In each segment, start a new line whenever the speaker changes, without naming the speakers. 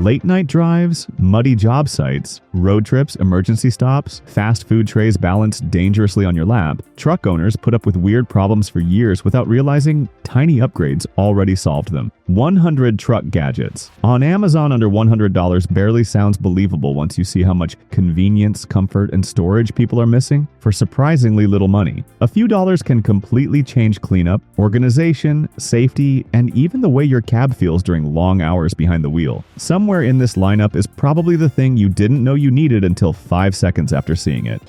Late night drives, muddy job sites, road trips, emergency stops, fast food trays balanced dangerously on your lap, truck owners put up with weird problems for years without realizing tiny upgrades already solved them. 100 truck gadgets. On Amazon, under $100 barely sounds believable once you see how much convenience, comfort, and storage people are missing for surprisingly little money. A few dollars can completely change cleanup, organization, safety, and even the way your cab feels during long hours behind the wheel. Somewhere in this lineup is probably the thing you didn't know you needed until 5 seconds after seeing it.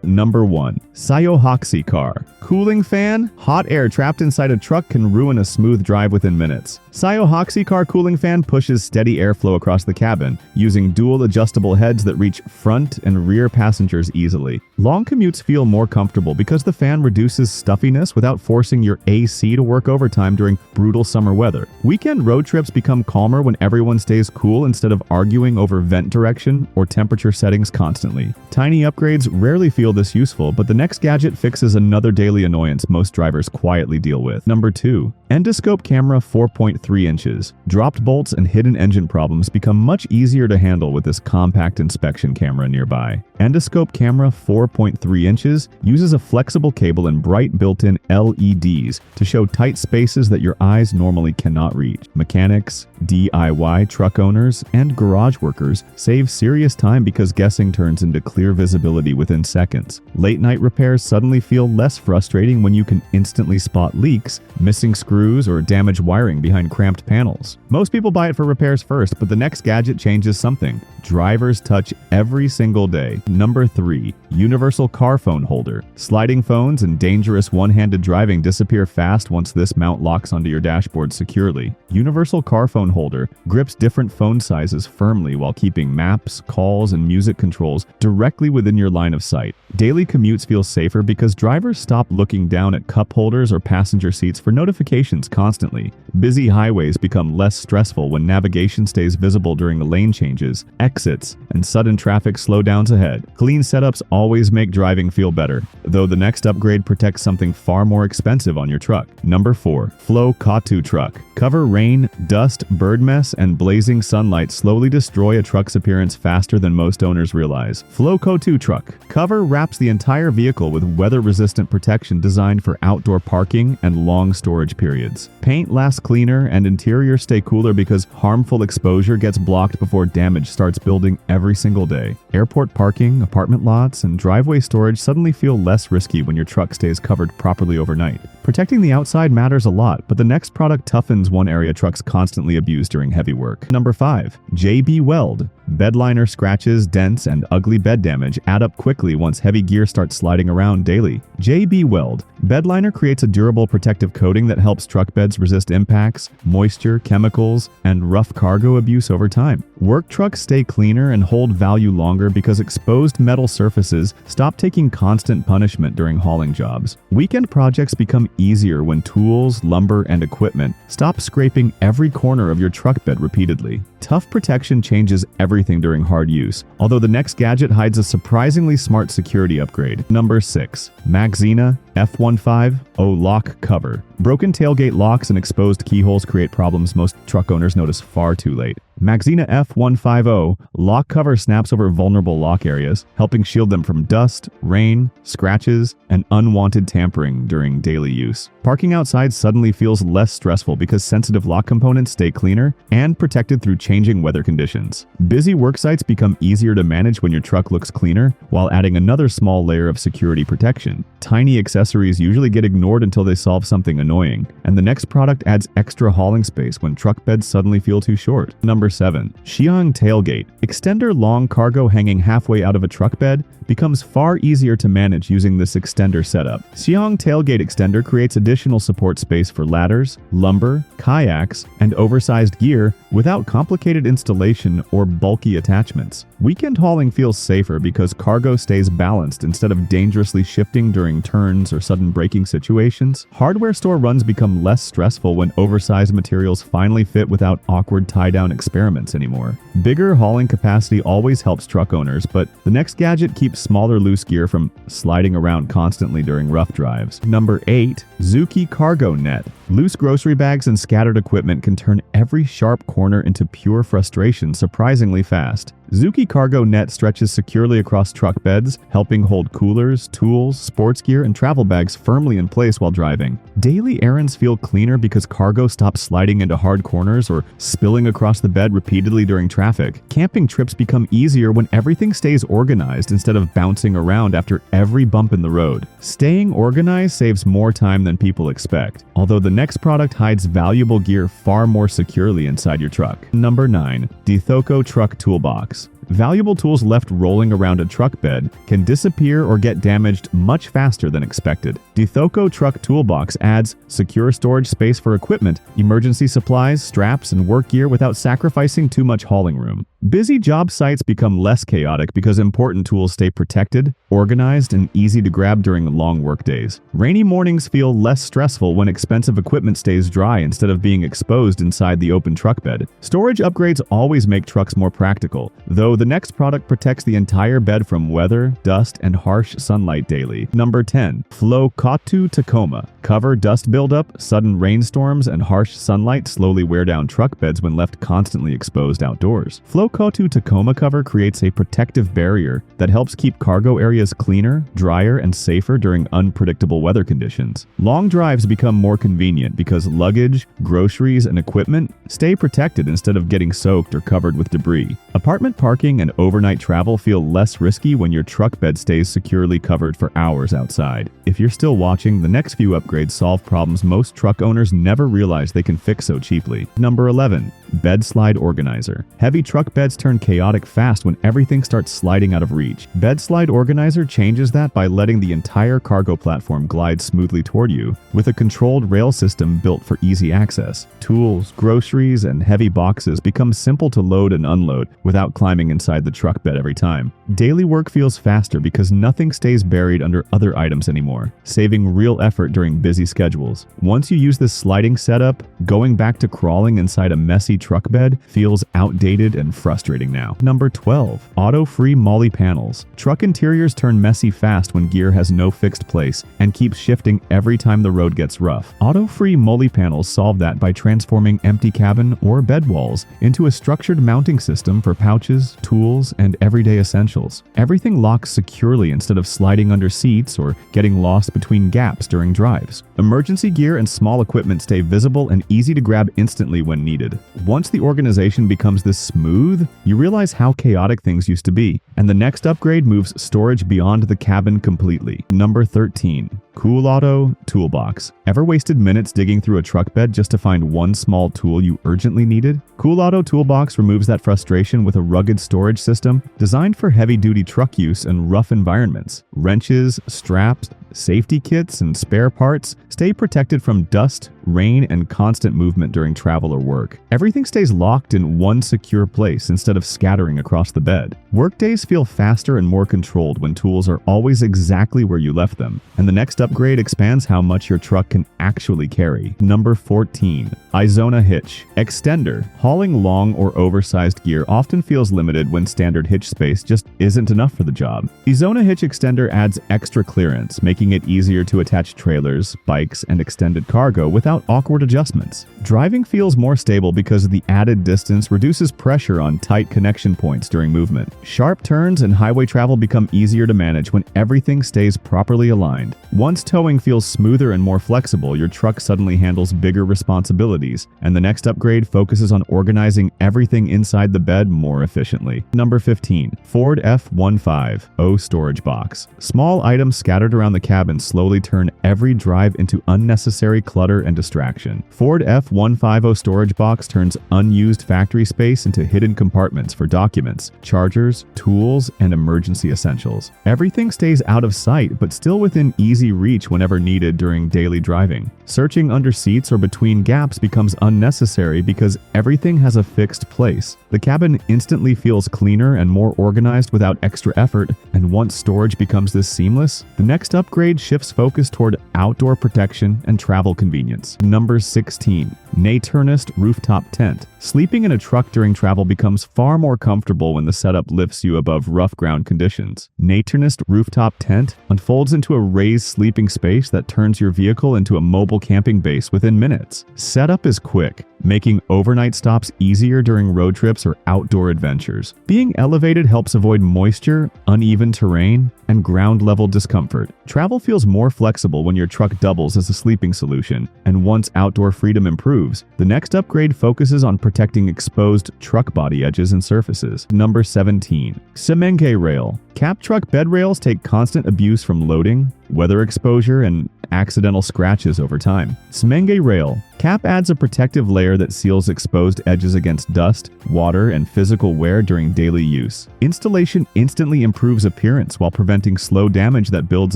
Number 1. Syohoxi Car Cooling Fan. Hot air trapped inside a truck can ruin a smooth drive within minutes. Syohoxi Car Cooling Fan pushes steady airflow across the cabin, using dual adjustable heads that reach front and rear passengers easily. Long commutes feel more comfortable because the fan reduces stuffiness without forcing your AC to work overtime during brutal summer weather. Weekend road trips become calmer when everyone stays cool instead of arguing over vent direction or temperature settings constantly. Tiny upgrades rarely feel this useful, but the next gadget fixes another daily annoyance most drivers quietly deal with. Number 2. Endoscope Camera 4.3 inches. Dropped bolts and hidden engine problems become much easier to handle with this compact inspection camera nearby. Endoscope Camera 4.3 inches uses a flexible cable and bright built-in LEDs to show tight spaces that your eyes normally cannot reach. Mechanics, DIY truck owners, and garage workers save serious time because guessing turns into clear visibility within seconds. Late night repairs suddenly feel less frustrating when you can instantly spot leaks, missing screws, or damaged wiring behind cramped panels. Most people buy it for repairs first, but the next gadget changes something drivers touch every single day. Number 3. Universal Car Phone Holder. Sliding phones and dangerous one-handed driving disappear fast once this mount locks onto your dashboard securely. Universal Car Phone Holder grips different phone sizes firmly while keeping maps, calls, and music controls directly within your line of sight. Daily commutes feel safer because drivers stop looking down at cup holders or passenger seats for notifications constantly. Busy highways become less stressful when navigation stays visible during lane changes, exits, and sudden traffic slowdowns ahead. Clean setups always make driving feel better, though the next upgrade protects something far more expensive on your truck. Number 4. Flowkottu Truck. Cover, rain, dust, bird mess, and blazing sunlight slowly destroy a truck's appearance faster than most owners realize. Flowkottu Truck. Cover wraps the entire vehicle with weather-resistant protection designed for outdoor parking and long storage periods. Paint lasts cleaner and interiors stay cooler because harmful exposure gets blocked before damage starts building every single day. Airport parking, apartment lots, and driveway storage suddenly feel less risky when your truck stays covered properly overnight. Protecting the outside matters a lot, but the next product toughens one area trucks constantly abuse during heavy work. Number 5. J-B Weld. Bed liner scratches, dents, and ugly bed damage add up quickly once heavy gear starts sliding around daily. J-B Weld Bed Liner creates a durable protective coating that helps truck beds resist impacts, moisture, chemicals, and rough cargo abuse over time. Work trucks stay cleaner and hold value longer because exposed metal surfaces stop taking constant punishment during hauling jobs. Weekend projects become easier when tools, lumber, and equipment stop scraping every corner of your truck bed repeatedly. Tough protection changes everything during hard use, although the next gadget hides a surprisingly smart security upgrade. Number 6. Maxzina F150 Lock Cover. Broken tailgate locks and exposed keyholes create problems most truck owners notice far too late. Maxzina F150 lock cover snaps over vulnerable lock areas, helping shield them from dust, rain, scratches, and unwanted tampering during daily use. Parking outside suddenly feels less stressful because sensitive lock components stay cleaner and protected through changing weather conditions. Busy work sites become easier to manage when your truck looks cleaner, while adding another small layer of security protection. Tiny accessories usually get ignored until they solve something annoying, and the next product adds extra hauling space when truck beds suddenly feel too short. Number 7. Szyang Tailgate Extender. Long cargo hanging halfway out of a truck bed becomes far easier to manage using this extender setup. Szyang Tailgate Extender creates additional support space for ladders, lumber, kayaks, and oversized gear without complicated installation or bulky attachments. Weekend hauling feels safer because cargo stays balanced instead of dangerously shifting during turns or sudden braking situations. Hardware store runs become less stressful when oversized materials finally fit without awkward tie-down experiments anymore. Bigger hauling capacity always helps truck owners, but the next gadget keeps smaller loose gear from sliding around constantly during rough drives. Number 8. Xukey Cargo Net. Loose grocery bags and scattered equipment can turn every sharp corner into pure frustration surprisingly fast. Xukey Cargo Net stretches securely across truck beds, helping hold coolers, tools, sports gear, and travel bags firmly in place while driving. Daily errands feel cleaner because cargo stops sliding into hard corners or spilling across the bed repeatedly during traffic. Camping trips become easier when everything stays organized instead of bouncing around after every bump in the road. Staying organized saves more time than people expect, although the next product hides valuable gear far more securely inside your truck. Number 9. Dithoko Truck Toolbox. Valuable tools left rolling around a truck bed can disappear or get damaged much faster than expected. Dithoko Truck Toolbox adds secure storage space for equipment, emergency supplies, straps, and work gear without sacrificing too much hauling room. Busy job sites become less chaotic because important tools stay protected, organized, and easy to grab during long work days. Rainy mornings feel less stressful when expensive equipment stays dry instead of being exposed inside the open truck bed. Storage upgrades always make trucks more practical, though the next product protects the entire bed from weather, dust, and harsh sunlight daily. Number 10. Flowkottu Tacoma. Cover dust buildup, sudden rainstorms, and harsh sunlight slowly wear down truck beds when left constantly exposed outdoors. Flowkottu Tacoma cover creates a protective barrier that helps keep cargo areas cleaner, drier, and safer during unpredictable weather conditions. Long drives become more convenient because luggage, groceries, and equipment stay protected instead of getting soaked or covered with debris. Apartment parking and overnight travel feel less risky when your truck bed stays securely covered for hours outside. If you're still watching, the next few upgrades solve problems most truck owners never realize they can fix so cheaply. Number 11. Bedslide Organizer. Heavy truck beds turn chaotic fast when everything starts sliding out of reach. Bedslide Organizer changes that by letting the entire cargo platform glide smoothly toward you, with a controlled rail system built for easy access. Tools, groceries, and heavy boxes become simple to load and unload without climbing inside the truck bed every time. Daily work feels faster because nothing stays buried under other items anymore, saving real effort during busy schedules. Once you use this sliding setup, going back to crawling inside a messy truck bed feels outdated and frustrating now. Number 12. Autofree Molle panels. Truck interiors turn messy fast when gear has no fixed place and keeps shifting every time the road gets rough. Autofree Molle panels solve that by transforming empty cabin or bed walls into a structured mounting system for pouches, tools, and everyday essentials. Everything locks securely instead of sliding under seats or getting lost between gaps during drives. Emergency gear and small equipment stay visible and easy to grab instantly when needed. Once the organization becomes this smooth, you realize how chaotic things used to be, and the next upgrade moves storage beyond the cabin completely. Number 13. Coolauto Toolbox. Ever wasted minutes digging through a truck bed just to find one small tool you urgently needed? Coolauto Toolbox removes that frustration with a rugged storage system designed for heavy-duty truck use and rough environments. Wrenches, straps, safety kits, and spare parts stay protected from dust, rain, and constant movement during travel or work. Everything stays locked in one secure place instead of scattering across the bed. Workdays feel faster and more controlled when tools are always exactly where you left them, and the next upgrade expands how much your truck can actually carry. Number 14. Yzona Hitch Extender. Hauling long or oversized gear often feels limited when standard hitch space just isn't enough for the job. Yzona Hitch Extender adds extra clearance, making it easier to attach trailers, bikes, and extended cargo without awkward adjustments. Driving feels more stable because the added distance reduces pressure on tight connection points during movement. Sharp turns and highway travel become easier to manage when everything stays properly aligned. Once towing feels smoother and more flexible, your truck suddenly handles bigger responsibilities, and the next upgrade focuses on organizing everything inside the bed more efficiently. Number 15. Ford F-15 Storage Box. Small items scattered around the cabin slowly turn every drive into unnecessary clutter and distraction. Ford F-15 Storage Box turns unused factory space into hidden compartments for documents, chargers, tools, and emergency essentials. Everything stays out of sight but still within easy reach whenever needed during daily driving. Searching under seats or between gaps becomes unnecessary because everything has a fixed place. The cabin instantly feels cleaner and more organized without extra effort, and once storage becomes this seamless, the next upgrade shifts focus toward outdoor protection and travel convenience. Number 16. Naturnest Rooftop Tent. Sleeping in a truck during travel becomes far more comfortable when the setup lifts you above rough ground conditions. Naturnest Rooftop Tent unfolds into a raised sleeping space that turns your vehicle into a mobile camping base within minutes. Setup is quick, making overnight stops easier during road trips or outdoor adventures. Being elevated helps avoid moisture, uneven terrain, and ground-level discomfort. Travel feels more flexible when your truck doubles as a sleeping solution, and once outdoor freedom improves, the next upgrade focuses on protecting exposed truck body edges and surfaces. Number 17. Czmenghe Rail Cap. Truck bed rails take constant abuse from loading, weather exposure, and accidental scratches over time. Czmenghe Rail Cap adds a protective layer that seals exposed edges against dust, water, and physical wear during daily use. Installation instantly improves appearance while preventing slow damage that builds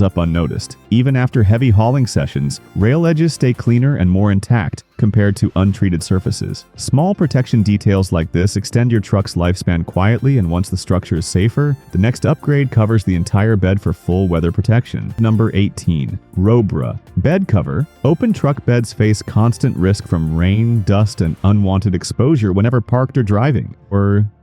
up unnoticed. Even after heavy hauling sessions, rail edges stay cleaner and more intact compared to untreated surfaces. Small protection details like this extend your truck's lifespan quietly, and once the structure is safer, the next upgrade covers the entire bed for full weather protection. Number 18. Rhobra Bed Cover. Open truck beds face constant risk from rain, dust, and unwanted exposure whenever parked or driving.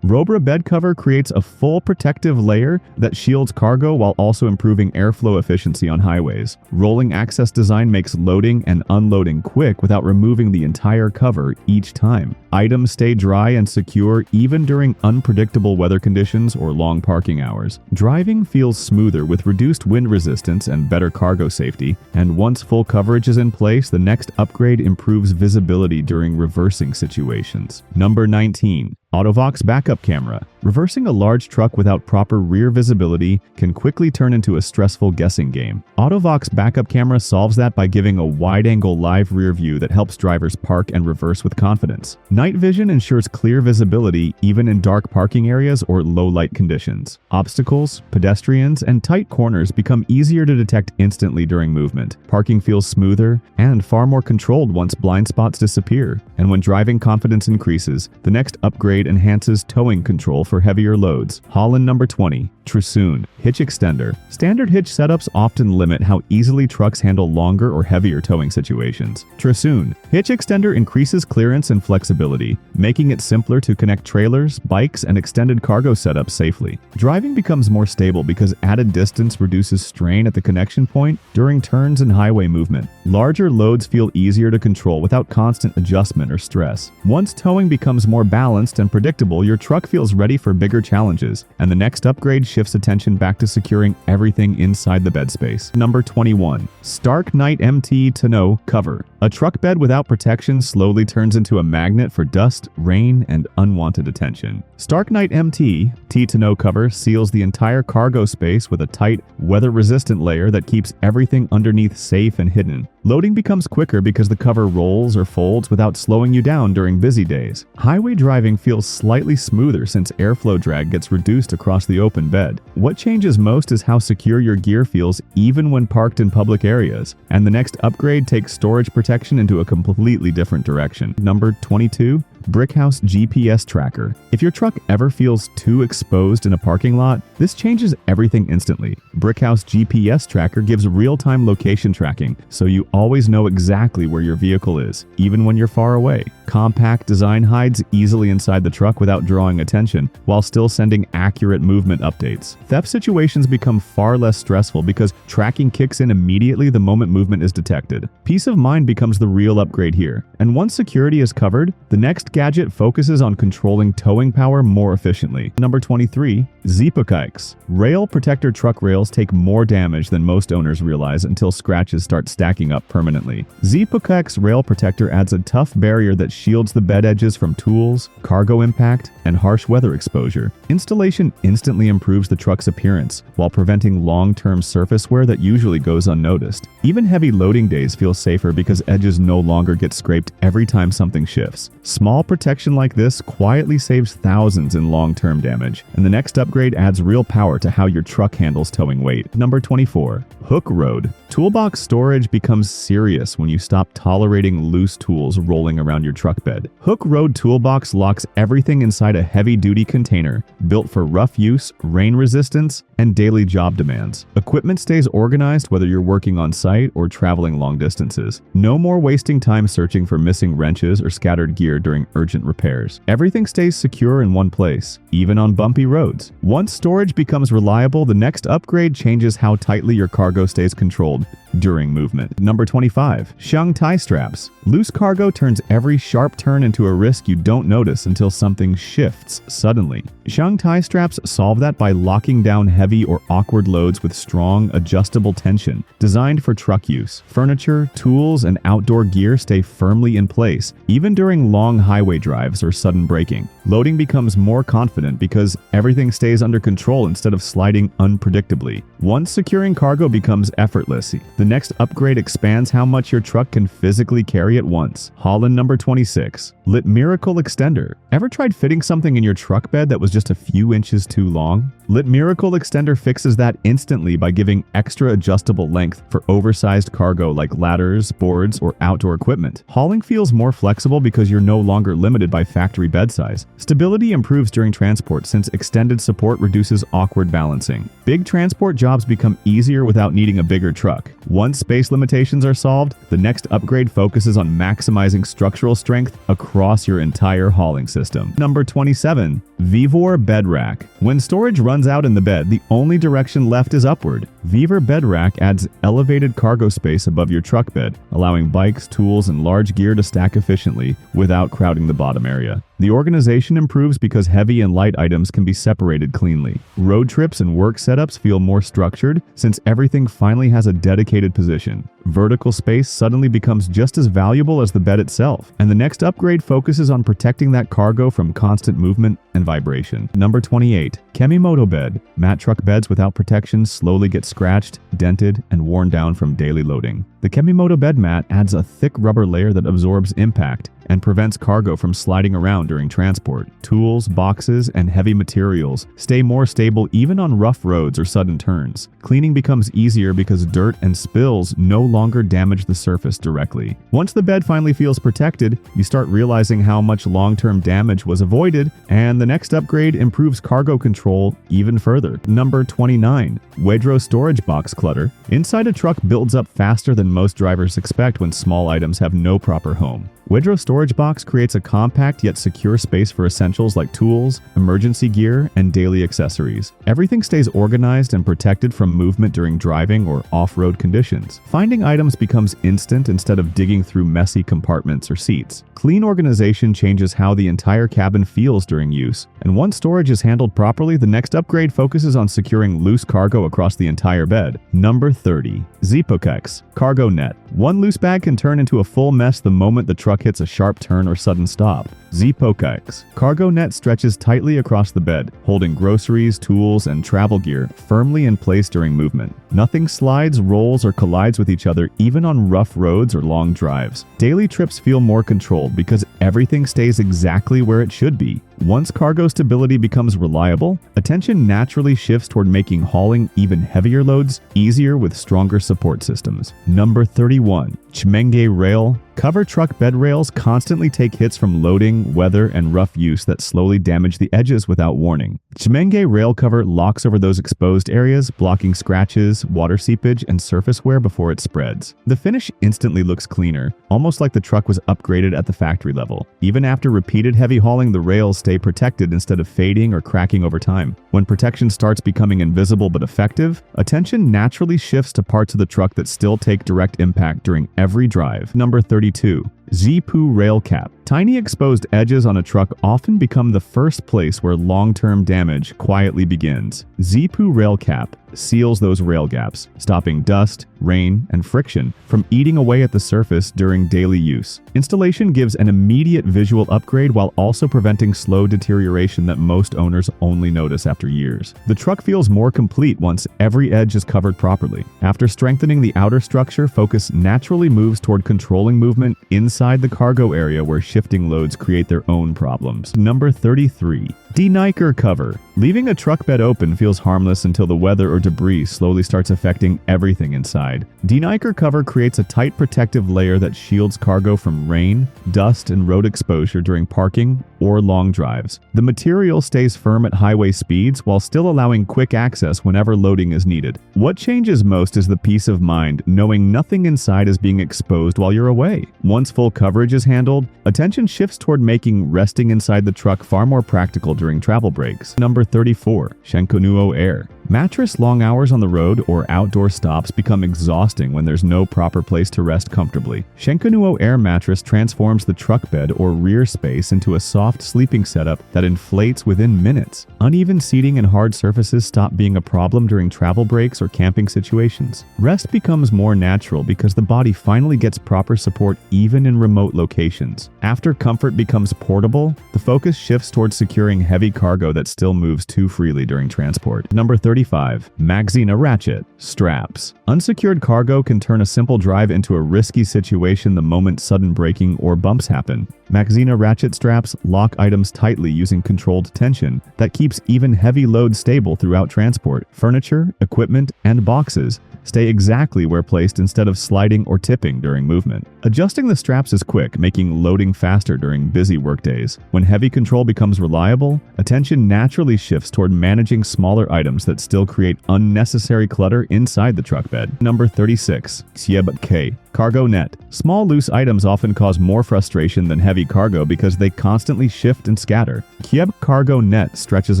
Rhobra Bed Cover creates a full protective layer that shields cargo while also improving airflow efficiency on highways. Rolling access design makes loading and unloading quick without removing the entire cover each time. Items stay dry and secure even during unpredictable weather conditions or long parking hours. Driving feels smoother with reduced wind resistance and better cargo safety, and once full coverage is in place, the next upgrade improves visibility during reversing situations. Number 19. Autofree Backup Camera. Reversing a large truck without proper rear visibility can quickly turn into a stressful guessing game. Autofree Backup Camera solves that by giving a wide-angle live rear view that helps drivers park and reverse with confidence. Night vision ensures clear visibility even in dark parking areas or low-light conditions. Obstacles, pedestrians, and tight corners become easier to detect instantly during movement. Parking feels smoother and far more controlled once blind spots disappear. And when driving confidence increases, the next upgrade enhances towing control for heavier loads. Holland number 20. Trusoon Hitch Extender. Standard hitch setups often limit how easily trucks handle longer or heavier towing situations. Trusoon Hitch Extender increases clearance and flexibility, making it simpler to connect trailers, bikes, and extended cargo setups safely. Driving becomes more stable because added distance reduces strain at the connection point during turns and highway movement. Larger loads feel easier to control without constant adjustment or stress. Once towing becomes more balanced and predictable, your truck feels ready for bigger challenges, and the next upgrade shifts attention back to securing everything inside the bed space. Number 21. StarknightMT Tonneau Cover. A truck bed without protection slowly turns into a magnet for dust, rain, and unwanted attention. StarknightMT Tonneau Cover seals the entire cargo space with a tight, weather-resistant layer that keeps everything underneath safe and hidden. Loading becomes quicker because the cover rolls or folds without slowing you down during busy days. Highway driving feels slightly smoother since airflow drag gets reduced across the open bed. What changes most is how secure your gear feels even when parked in public areas, and the next upgrade takes storage protection into a completely different direction. Number 22. Brickhouse GPS Tracker. If your truck ever feels too exposed in a parking lot, this changes everything instantly. Brickhouse GPS Tracker gives real-time location tracking, so you always know exactly where your vehicle is, even when you're far away. Compact design hides easily inside the truck without drawing attention, while still sending accurate movement updates. Theft situations become far less stressful because tracking kicks in immediately the moment movement is detected. Peace of mind becomes the real upgrade here, and once security is covered, the next gadget focuses on controlling towing power more efficiently. Number 23. Xipoqix. Rail protector truck rails take more damage than most owners realize until scratches start stacking up permanently. Xipoqix rail protector adds a tough barrier that shields the bed edges from tools, cargo impact, and harsh weather exposure. Installation instantly improves the truck's appearance while preventing long-term surface wear that usually goes unnoticed. Even heavy loading days feel safer because edges no longer get scraped every time something shifts. Small protection like this quietly saves thousands in long-term damage, and the next upgrade adds real power to how your truck handles towing weight. Number 24. Hooke Road Toolbox storage becomes serious when you stop tolerating loose tools rolling around your truck bed. Hooke Road Toolbox locks everything inside a heavy-duty container built for rough use, rain resistance, and daily job demands. Equipment stays organized whether you're working on site or traveling long distances. No more wasting time searching for missing wrenches or scattered gear during urgent repairs. Everything stays secure in one place, even on bumpy roads. Once storage becomes reliable, the next upgrade changes how tightly your cargo stays controlled during movement. Number 25. Szyang Tie Straps. Loose cargo turns every sharp turn into a risk you don't notice until something shifts suddenly. Szyang Tie Straps solve that by locking down heavy or awkward loads with strong, adjustable tension. Designed for truck use, furniture, tools, and outdoor gear stay firmly in place, even during long highway drives or sudden braking. Loading becomes more confident because everything stays under control instead of sliding unpredictably. Once securing cargo becomes effortless, the next upgrade expands how much your truck can physically carry at once. Holland number 26. Litmiracle Extender. Ever tried fitting something in your truck bed that was just a few inches too long? Litmiracle Extender fixes that instantly by giving extra adjustable length for oversized cargo like ladders, boards, or outdoor equipment. Hauling feels more flexible because you're no longer limited by factory bed size. Stability improves during transport since extended support reduces awkward balancing. Big transport jobs become easier without needing a bigger truck. Once space limitations are solved, the next upgrade focuses on maximizing structural strength across your entire hauling system. Number 27. Vevor Bed Rack. When storage runs out in the bed, the only direction left is upward. Vevor Bed Rack adds elevated cargo space above your truck bed, allowing bikes, tools, and large gear to stack efficiently without crowding the bottom area. The organization improves because heavy and light items can be separated cleanly. Road trips and work setups feel more structured since everything finally has a dedicated position. Vertical space suddenly becomes just as valuable as the bed itself, and the next upgrade focuses on protecting that cargo from constant movement and vibration. Number 28. Kemimoto Bed. Mat truck beds without protection slowly get scratched, dented, and worn down from daily loading. The Kemimoto Bed Mat adds a thick rubber layer that absorbs impact and prevents cargo from sliding around during transport. Tools, boxes, and heavy materials stay more stable even on rough roads or sudden turns. Cleaning becomes easier because dirt and spills no longer damage the surface directly. Once the bed finally feels protected, you start realizing how much long-term damage was avoided, and the next upgrade improves cargo control even further. Number 29. Oedro Storage Box Clutter. Inside a truck builds up faster than most drivers expect when small items have no proper home. Oedro Storage Box creates a compact yet secure space for essentials like tools, emergency gear, and daily accessories. Everything stays organized and protected from movement during driving or off-road conditions. Finding items becomes instant instead of digging through messy compartments or seats. Clean organization changes how the entire cabin feels during use, and once storage is handled properly, the next upgrade focuses on securing loose cargo across the entire bed. Number 30. Xipoqix Cargo Net. One loose bag can turn into a full mess the moment the truck hits a sharp turn or sudden stop. Xipokix Cargo Net stretches tightly across the bed, holding groceries, tools, and travel gear firmly in place during movement. Nothing slides, rolls, or collides with each other even on rough roads or long drives. Daily trips feel more controlled because everything stays exactly where it should be. Once cargo stability becomes reliable, attention naturally shifts toward making hauling even heavier loads easier with stronger support systems. Number 31. Czmenghe Rail Cover truck bed rails constantly take hits from loading, weather, and rough use that slowly damage the edges without warning. Czmenghe Rail Cover locks over those exposed areas, blocking scratches, water seepage, and surface wear before it spreads. The finish instantly looks cleaner, almost like the truck was upgraded at the factory level. Even after repeated heavy hauling, the rails stay protected instead of fading or cracking over time. When protection starts becoming invisible but effective, attention naturally shifts to parts of the truck that still take direct impact during every drive. Number 32. Xipoo Rail Cap. Tiny exposed edges on a truck often become the first place where long-term damage quietly begins. Xipoo Rail Cap seals those rail gaps, stopping dust, rain, and friction from eating away at the surface during daily use. Installation gives an immediate visual upgrade while also preventing slow deterioration that most owners only notice after years. The truck feels more complete once every edge is covered properly. After strengthening the outer structure, focus naturally moves toward controlling movement inside the cargo area where shifting loads create their own problems. Number 33. Dithoko cover. Leaving a truck bed open feels harmless until the weather or debris slowly starts affecting everything inside. Dithoko cover creates a tight protective layer that shields cargo from rain, dust, and road exposure during parking or long drives. The material stays firm at highway speeds while still allowing quick access whenever loading is needed. What changes most is the peace of mind knowing nothing inside is being exposed while you're away. Once full coverage is handled, attention shifts toward making resting inside the truck far more practical during travel breaks. Number 34. Shenkenuo Air. Mattress long hours on the road or outdoor stops become exhausting when there's no proper place to rest comfortably. Shenkenuo Air Mattress transforms the truck bed or rear space into a soft sleeping setup that inflates within minutes. Uneven seating and hard surfaces stop being a problem during travel breaks or camping situations. Rest becomes more natural because the body finally gets proper support even in remote locations. After comfort becomes portable, the focus shifts towards securing heavy cargo that still moves too freely during transport. Number 35. Maxzina Ratchet Straps. Unsecured cargo can turn a simple drive into a risky situation the moment sudden braking or bumps happen. Maxzina ratchet straps lock items tightly using controlled tension that keeps even heavy loads stable throughout transport. Furniture, equipment, and boxes stay exactly where placed instead of sliding or tipping during movement. Adjusting the straps is quick, making loading faster during busy workdays. When heavy control becomes reliable, attention naturally shifts toward managing smaller items that still create unnecessary clutter inside the truck bed. Number 36. Xipooqix Cargo Net. Small loose items often cause more frustration than heavy cargo because they constantly shift and scatter. Xipoo Cargo Net stretches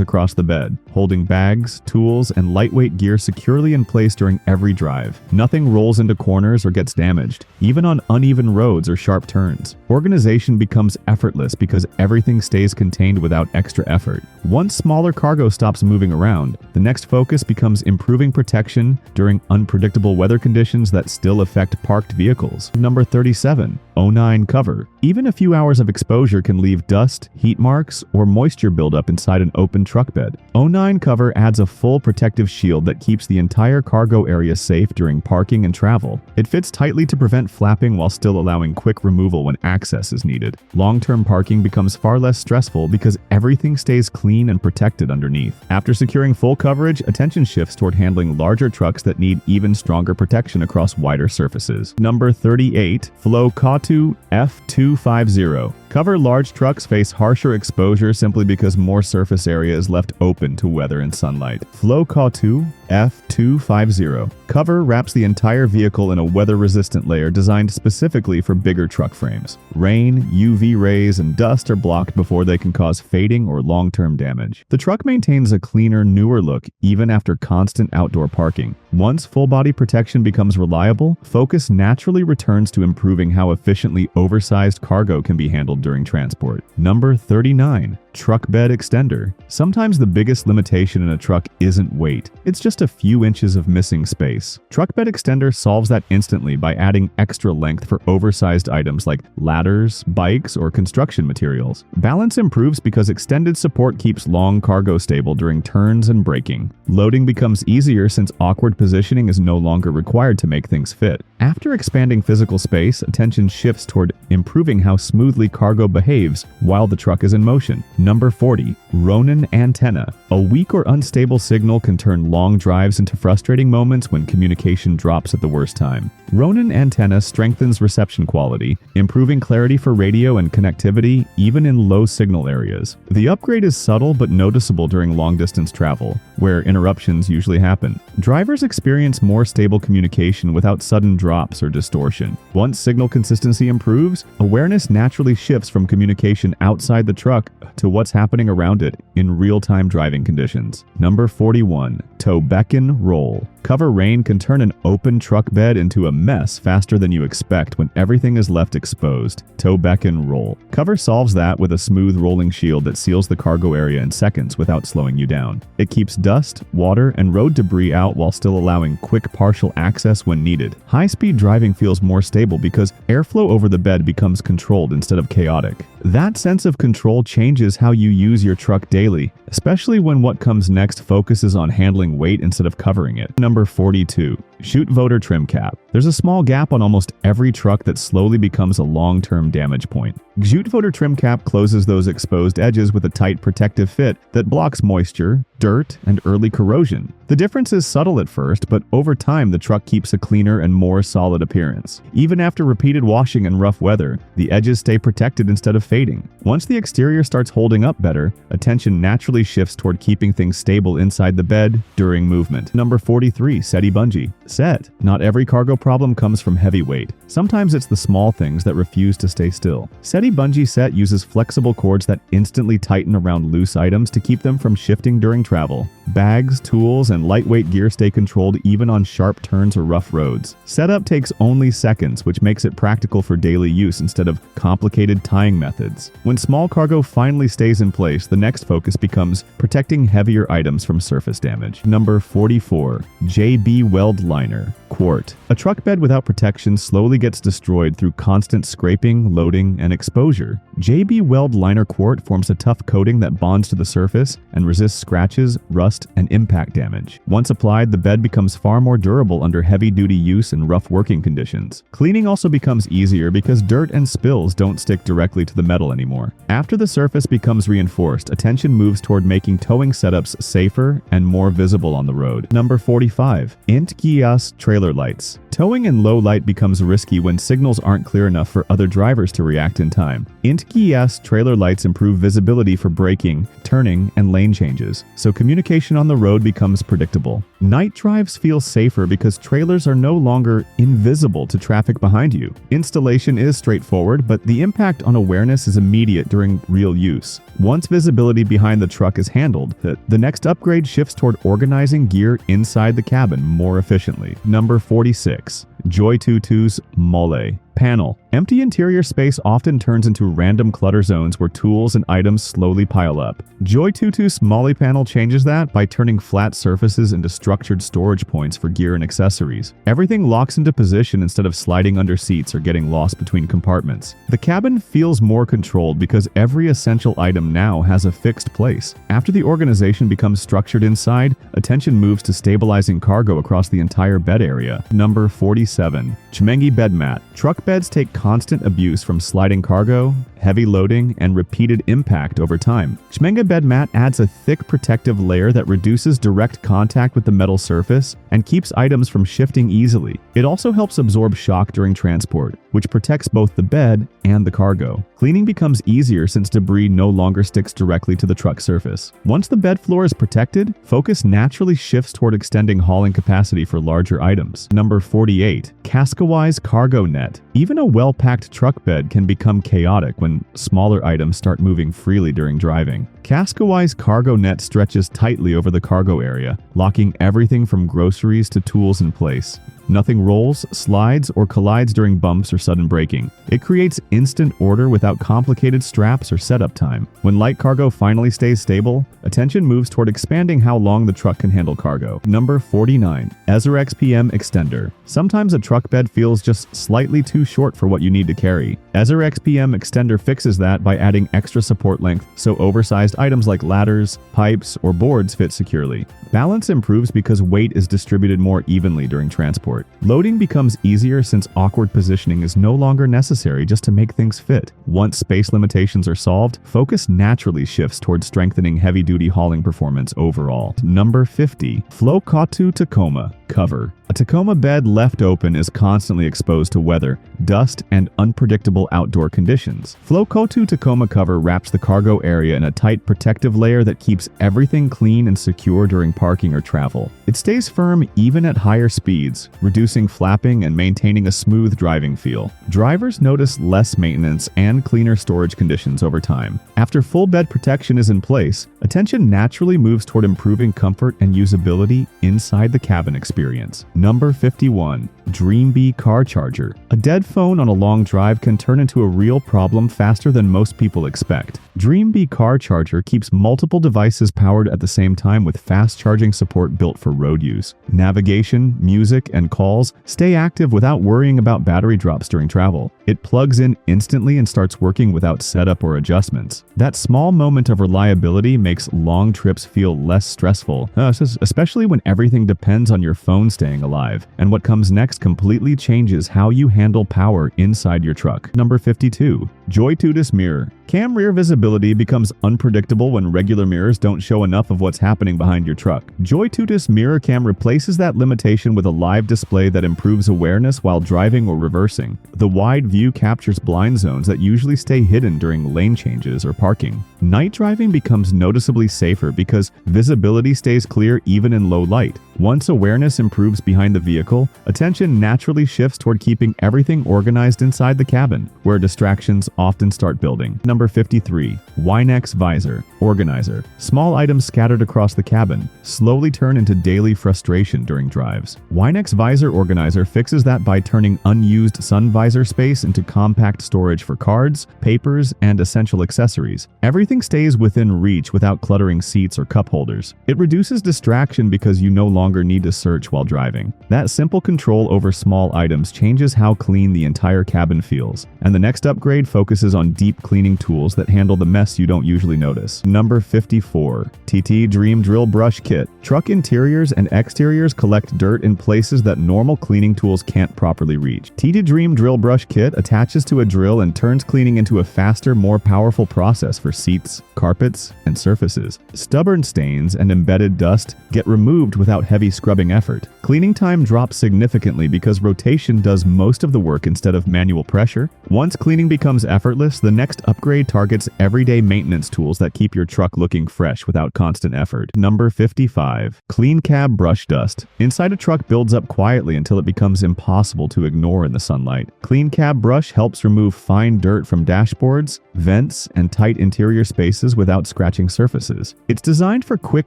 across the bed, holding bags, tools, and lightweight gear securely in place during every drive. Nothing rolls into corners or gets damaged, even on uneven roads or sharp turns. Organization becomes effortless because everything stays contained without extra effort. Once smaller cargo stops moving around, the next focus becomes improving protection during unpredictable weather conditions that still affect parked vehicles. Number 37. O9 cover. Even a few hours of exposure can leave dust, heat marks, or moisture buildup inside an open truck bed. O9 cover adds a full protective shield that keeps the entire cargo area safe during parking and travel. It fits tightly to prevent flapping while still allowing quick removal when access is needed. Long-term parking becomes far less stressful because everything stays clean and protected underneath. After securing full coverage, attention shifts toward handling larger trucks that need even stronger protection across wider surfaces. Number 38. Flowkottu F250. Cover large trucks face harsher exposure simply because more surface area is left open to weather and sunlight. Flowkottu F250 cover wraps the entire vehicle in a weather-resistant layer designed specifically for bigger truck frames. Rain, UV rays, and dust are blocked before they can cause fading or long-term damage. The truck maintains a cleaner, newer look even after constant outdoor parking. Once full-body protection becomes reliable, focus naturally returns to improving how efficiently oversized cargo can be handled during transport. Number 39. Truck Bed Extender. Sometimes the biggest limitation in a truck isn't weight, it's just a few inches of missing space. Truck Bed Extender solves that instantly by adding extra length for oversized items like ladders, bikes, or construction materials. Balance improves because extended support keeps long cargo stable during turns and braking. Loading becomes easier since awkward positioning is no longer required to make things fit. After expanding physical space, attention shifts toward improving how smoothly cargo behaves while the truck is in motion. Number 40. Ronin Antenna. A weak or unstable signal can turn long drives into frustrating moments when communication drops at the worst time. Ronin Antenna strengthens reception quality, improving clarity for radio and connectivity even in low signal areas. The upgrade is subtle but noticeable during long-distance travel, where interruptions usually happen. Drivers experience more stable communication without sudden drops or distortion. Once signal consistency improves, awareness naturally shifts from communication outside the truck to what's happening around it in real-time driving conditions. Number 41. Toe Becken Roll. Cover rain can turn an open truck bed into a mess faster than you expect when everything is left exposed. Toe Becken Roll. Cover solves that with a smooth rolling shield that seals the cargo area in seconds without slowing you down. It keeps dust, water, and road debris out while still allowing quick partial access when needed. High-speed driving feels more stable because airflow over the bed becomes controlled instead of chaotic. That sense of control changes how you use your truck daily, especially when what comes next focuses on handling weight instead of covering it. Number 42. Chute Voter Trim Cap. There's a small gap on almost every truck that slowly becomes a long-term damage point. Chute Voter Trim Cap closes those exposed edges with a tight protective fit that blocks moisture, dirt, and early corrosion. The difference is subtle at first, but over time the truck keeps a cleaner and more solid appearance. Even after repeated washing and rough weather, the edges stay protected instead of fading. Once the exterior starts holding up better, attention naturally shifts toward keeping things stable inside the bed during movement. Number 43. SETI Bungee. Set. Not every cargo problem comes from heavy weight. Sometimes it's the small things that refuse to stay still. SETI Bungee Set uses flexible cords that instantly tighten around loose items to keep them from shifting during travel. Bags, tools, and lightweight gear stay controlled even on sharp turns or rough roads. Setup takes only seconds, which makes it practical for daily use instead of complicated tying methods. When small cargo finally stays in place, the next focus becomes protecting heavier items from surface damage. Number 44. J-B Weld Liner. Quart. A truck bed without protection slowly gets destroyed through constant scraping, loading, and exposure. J-B Weld Liner Quart forms a tough coating that bonds to the surface and resists scratches, rust, and impact damage. Once applied, the bed becomes far more durable under heavy-duty use and rough working conditions. Cleaning also becomes easier because dirt and spills don't stick directly to the metal anymore. After the surface becomes reinforced, attention moves toward making towing setups safer and more visible on the road. Number 45. Intgias Trailer Lights. Towing in low light becomes risky when signals aren't clear enough for other drivers to react in time. Intgias trailer lights improve visibility for braking, turning, and lane changes, so communication on the road becomes predictable. Night drives feel safer because trailers are no longer invisible to traffic behind you. Installation is straightforward, but the impact on awareness is immediate during real use. Once visibility behind the truck is handled, the next upgrade shifts toward organizing gear inside the cabin more efficiently. Number 46. Joy22's Molle. Panel. Empty interior space often turns into random clutter zones where tools and items slowly pile up. Joy22's Molle panel changes that by turning flat surfaces into structured storage points for gear and accessories. Everything locks into position instead of sliding under seats or getting lost between compartments. The cabin feels more controlled because every essential item now has a fixed place. After the organization becomes structured inside, attention moves to stabilizing cargo across the entire bed area. Number 47. Czmenghe Bed Mat. Truck beds take constant abuse from sliding cargo, heavy loading, and repeated impact over time. Czmenghe Bed Mat adds a thick protective layer that reduces direct contact with the metal surface and keeps items from shifting easily. It also helps absorb shock during transport, which protects both the bed and the cargo. Cleaning becomes easier since debris no longer sticks directly to the truck surface. Once the bed floor is protected, focus naturally shifts toward extending hauling capacity for larger items. Number 48. Xukey Cargo Net. Even a well-packed truck bed can become chaotic when smaller items start moving freely during driving. Xukey Cargo Net stretches tightly over the cargo area, locking everything from groceries to tools in place. Nothing rolls, slides, or collides during bumps or sudden braking. It creates instant order without complicated straps or setup time. When light cargo finally stays stable, attention moves toward expanding how long the truck can handle cargo. Number 49. Xipoqix XPM Extender. Sometimes a truck bed feels just slightly too short for what you need to carry. Xipoqix XPM Extender fixes that by adding extra support length so oversized items like ladders, pipes, or boards fit securely. Balance improves because weight is distributed more evenly during transport. Loading becomes easier since awkward positioning is no longer necessary just to make things fit. Once space limitations are solved, focus naturally shifts towards strengthening heavy-duty hauling performance overall. Number 50. Flowkottu Tacoma Cover. A Tacoma bed left open is constantly exposed to weather, dust, and unpredictable outdoor conditions. Flowkottu Tacoma Cover wraps the cargo area in a tight protective layer that keeps everything clean and secure during parking or travel. It stays firm even at higher speeds, reducing flapping and maintaining a smooth driving feel. Drivers notice less maintenance and cleaner storage conditions over time. After full bed protection is in place, attention naturally moves toward improving comfort and usability inside the cabin experience. Number 51. J-B Car Charger. A dead phone on a long drive can turn into a real problem faster than most people expect. J-B Car Charger keeps multiple devices powered at the same time with fast charging support built for road use. Navigation, music, and calls stay active without worrying about battery drops during travel. It plugs in instantly and starts working without setup or adjustments. That small moment of reliability makes long trips feel less stressful, especially when everything depends on your phone staying alive. alive. And what comes next completely changes how you handle power inside your truck. Number 52. Joytutus Mirror. Cam rear visibility becomes unpredictable when regular mirrors don't show enough of what's happening behind your truck. Joytutus Mirror Cam replaces that limitation with a live display that improves awareness while driving or reversing. The wide view captures blind zones that usually stay hidden during lane changes or parking. Night driving becomes noticeably safer because visibility stays clear even in low light. Once awareness improves behind the vehicle, attention naturally shifts toward keeping everything organized inside the cabin, where distractions often start building. Number 53. Winex Visor Organizer. Small items scattered across the cabin slowly turn into daily frustration during drives. Winex Visor Organizer fixes that by turning unused sun visor space into compact storage for cards, papers, and essential accessories. Everything stays within reach without cluttering seats or cup holders. It reduces distraction because you no longer need to search while driving. That simple control over small items changes how clean the entire cabin feels. And the next upgrade focuses on deep cleaning tools that handle the mess you don't usually notice. Number 54. TT Dream Drill Brush Kit. Truck interiors and exteriors collect dirt in places that normal cleaning tools can't properly reach. TT Dream Drill Brush Kit attaches to a drill and turns cleaning into a faster, more powerful process for seats, carpets, and surfaces. Stubborn stains and embedded dust get removed without heavy scrubbing effort. Cleaning time drops significantly because rotation does most of the work instead of manual pressure. Once cleaning becomes effortless, the next upgrade targets everyday maintenance tools that keep your truck looking fresh without constant effort. Number 55. Clean Cab Brush Dust. Inside a truck builds up quietly until it becomes impossible to ignore in the sunlight. Clean Cab Brush helps remove fine dirt from dashboards, vents, and tight interior spaces without scratching surfaces. It's designed for quick